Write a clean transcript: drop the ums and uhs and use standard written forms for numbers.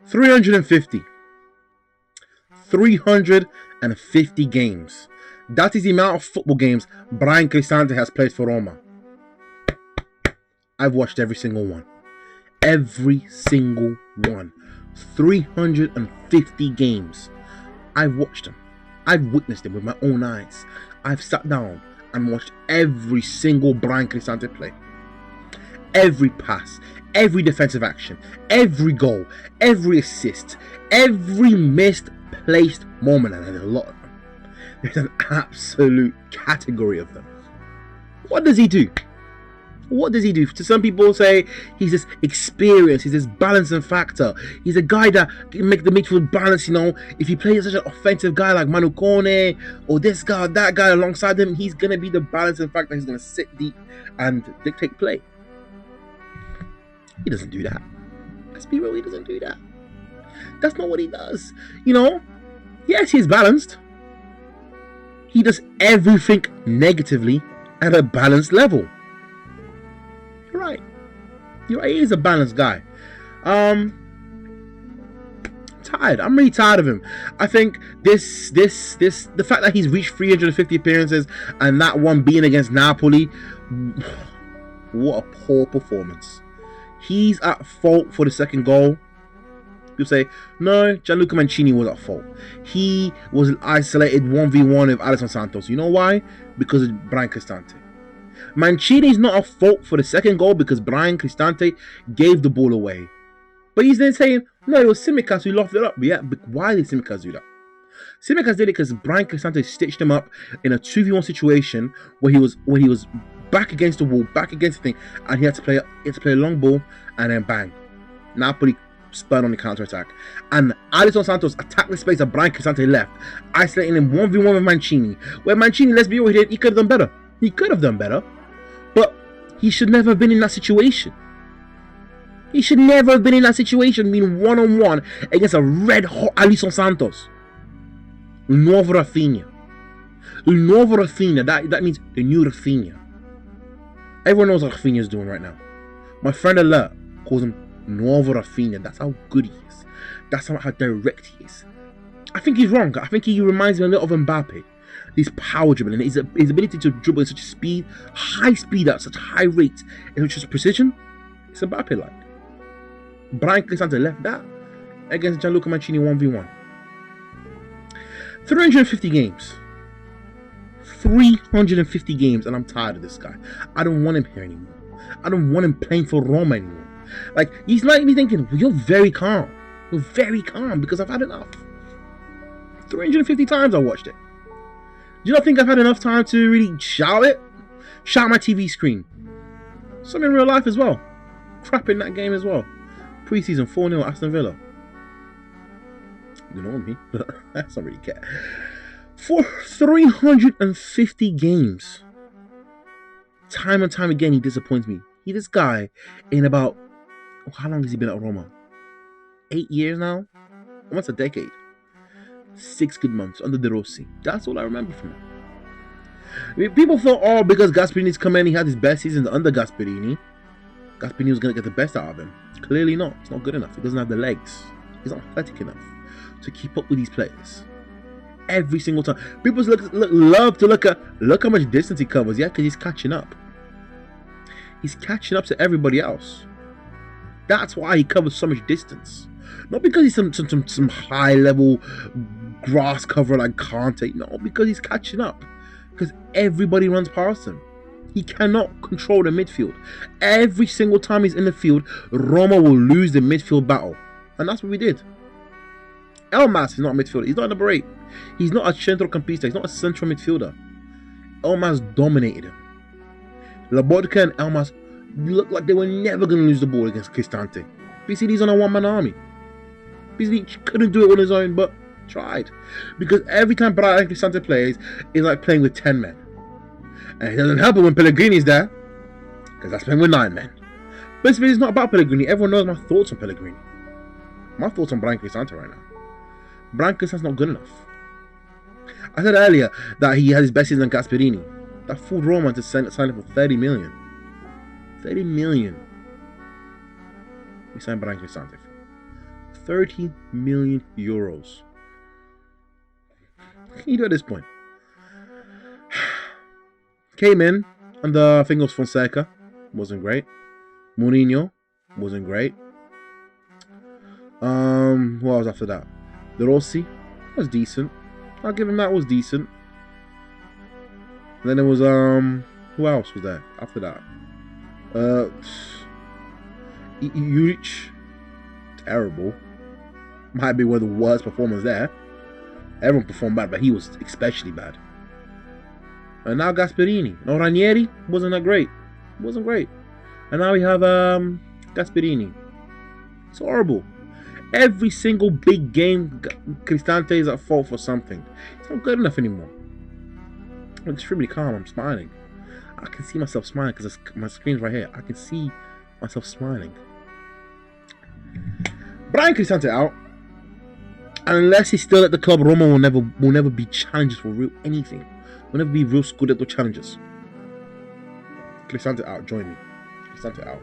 350. 350 games. That is the amount of football games Bryan Cristante has played for Roma. I've watched every single one. Every single one. 350 games. I've watched them. I've witnessed them with my own eyes. I've sat down and watched every single Bryan Cristante play. Every pass, every defensive action, every goal, every assist, every misplaced moment, and there's a lot of them. There's an absolute category of them. What does he do? What does he do? To some people say he's this experience, he's this balancing factor. He's a guy that can make the midfield balance, you know. If you play such an offensive guy like Manu Kone or this guy or that guy alongside him, he's going to be the balancing factor. He's going to sit deep and dictate play. He doesn't do that. Let's be real, he doesn't do that. That's not what he does. You know, yes, he's balanced. He does everything negatively at a balanced level. You're right. You're right. He is a balanced guy. I'm tired. I'm really tired of him. I think the fact that he's reached 350 appearances and that one being against Napoli, what a poor performance. He's at fault for the second goal. People say, no, Gianluca Mancini was at fault. He was isolated 1v1 with Alisson Santos. You know why? Because of Bryan Cristante. Mancini is not at fault for the second goal because Bryan Cristante gave the ball away. But he's then saying, no, it was Tsimikas who lofted it up. Yeah, but why did Tsimikas do that? Tsimikas did it because Bryan Cristante stitched him up in a 2v1 situation where he was back against the wall, back against the thing, and he had to play a long ball, and then bang, Napoli spun on the counter-attack. And Alisson Santos attacked the space that Bryan Cristante left, isolating him 1v1 with Mancini. Where Mancini, let's be real, he could have done better. He could have done better. But he should never have been in that situation. He should never have been in that situation, being one-on-one against a red-hot Alisson Santos. Un nuovo Rafinha. Un nuovo Rafinha. That means a new Rafinha. Everyone knows what Rafinha is doing right now. My friend Alert calls him Nuovo Rafinha. That's how good he is. That's how direct he is. I think he's wrong. I think he reminds me a little of Mbappe. His power dribbling, his ability to dribble at such speed, high speed at such high rates, and such precision. It's Mbappe-like. Bryan Cristante left that against Gianluca Mancini 1v1. 350 games. 350 games, and I'm tired of this guy. I don't want him here anymore. I don't want him playing for Roma anymore. Like, he's like me thinking, well, you're very calm. You're very calm because I've had enough. 350 times I watched it. Do you not think I've had enough time to really shout it? Shout my TV screen. Some in real life as well. Crap in that game as well. Pre-season 4-0 Aston Villa. You know me. That's not really care. For 350 games, time and time again, he disappoints me. This guy, in about, how long has he been at Roma? 8 years now? Almost a decade. 6 good months under De Rossi. That's all I remember from him. I mean, people thought, oh, because Gasperini's come in, he had his best seasons under Gasperini. Gasperini was going to get the best out of him. Clearly not. It's not good enough. He doesn't have the legs. He's not athletic enough to keep up with these players. Every single time. People love to look how much distance he covers. Yeah, because he's catching up. He's catching up to everybody else. That's why he covers so much distance. Not because he's some high level grass cover like Cristante. No, because he's catching up. Because everybody runs past him. He cannot control the midfield. Every single time he's in the field, Roma will lose the midfield battle. And that's what we did. Elmas is not a midfielder. He's not a number 8. He's not a centrocampista. He's not a central midfielder. Elmas dominated him. Lobotka and Elmas looked like they were never going to lose the ball against Cristante. BCD's on a one-man army. BCD couldn't do it on his own, but tried. Because every time Bryan Cristante plays, it's like playing with 10 men. And it doesn't help it when Pellegrini's there, because that's playing with 9 men. But it's not about Pellegrini. Everyone knows my thoughts on Pellegrini. My thoughts on Bryan Cristante right now. Bryan Cristante's not good enough. I said earlier that he had his best season than Gasperini. That fooled Roma to sign him for 30 million. 30 million. We signed Bryan Cristante for 30 million euros. What can you do at this point? Came in under, I think it was Fonseca. Wasn't great. Mourinho wasn't great. What was after that? De Rossi was decent. I'll give him that, was decent. And then there was who else was there after that? Juric, terrible. Might be one of the worst performers there. Everyone performed bad, but he was especially bad. And now Gasperini. No, Ranieri wasn't that great. Wasn't great. And now we have Gasperini. It's horrible. Every single big game, Cristante is at fault for something. It's not good enough anymore. I'm extremely calm. I'm smiling. I can see myself smiling because my screen's right here. I can see myself smiling. Bryan Cristante out. Unless he's still at the club, Roma will never be challengers for real anything. Will never be real Scudetto challengers. Cristante out. Join me. Cristante out.